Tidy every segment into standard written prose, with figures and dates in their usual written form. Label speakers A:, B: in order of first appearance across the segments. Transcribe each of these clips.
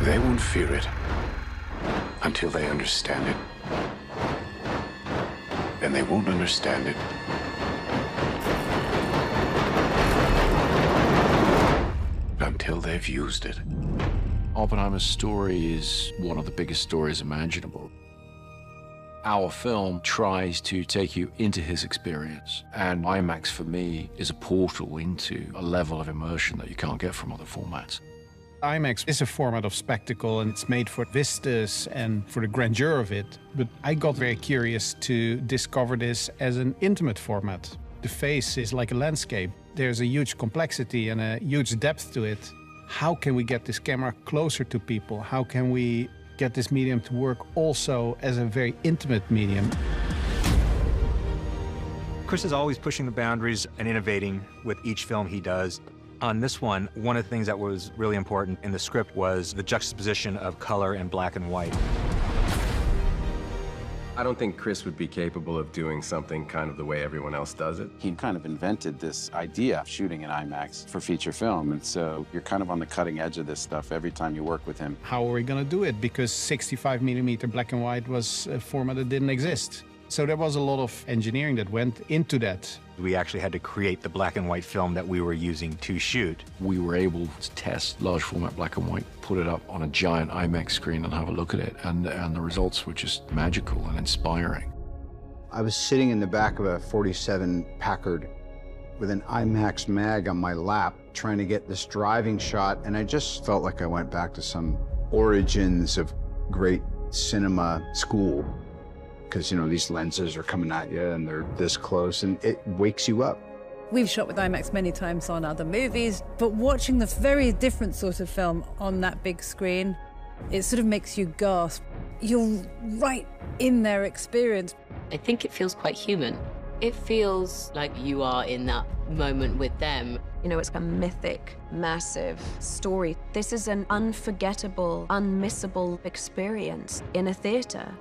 A: They won't fear it until they understand it. And they won't understand it until they've used it.
B: Oppenheimer's story is one of the biggest stories imaginable. Our film tries to take you into his experience, and IMAX, for me, is a portal into a level of immersion that you can't get from other formats.
C: IMAX is a format of spectacle, and it's made for vistas and for the grandeur of it. But I got very curious to discover this as an intimate format. The face is like a landscape. There's a huge complexity and a huge depth to it. How can we get this camera closer to people? How can we get this medium to work also as a very intimate medium?
D: Chris is always pushing the boundaries and innovating with each film he does. On this one of the things that was really important in the script was the juxtaposition of color and black and white.
E: I don't think Chris would be capable of doing something kind of the way everyone else does it.
F: He kind of invented this idea of shooting in IMAX for feature film, and so you're kind of on the cutting edge of this stuff every time you work with him.
C: How are we going to do it? Because 65mm black and white was a format that didn't exist. So there was a lot of engineering that went into that.
D: We actually had to create the black and white film that we were using to shoot.
B: We were able to test large format black and white, put it up on a giant IMAX screen and have a look at it, and the results were just magical and inspiring.
G: I was sitting in the back of a 47 Packard with an IMAX mag on my lap, trying to get this driving shot, and I just felt like I went back to some origins of great cinema school. Because, you know, these lenses are coming at you and they're this close, and it wakes you up.
H: We've shot with IMAX many times on other movies, but watching the very different sort of film on that big screen, it sort of makes you gasp. You're right in their experience.
I: I think it feels quite human. It feels like you are in that moment with them.
J: You know, it's a mythic, massive story. This is an unforgettable, unmissable experience in a theater.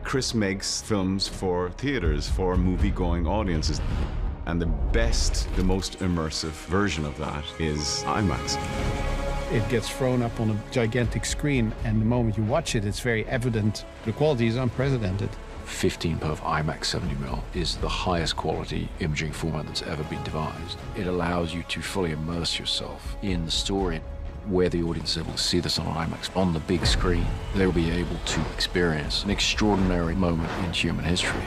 K: Chris makes films for theaters, for movie-going audiences. And the best, the most immersive version of that is IMAX.
C: It gets thrown up on a gigantic screen, and the moment you watch it, it's very evident. The quality is unprecedented.
B: 15 perf IMAX 70mm is the highest quality imaging format that's ever been devised. It allows you to fully immerse yourself in the story. Where the audience is able to see this on IMAX on the big screen, they'll be able to experience an extraordinary moment in human history.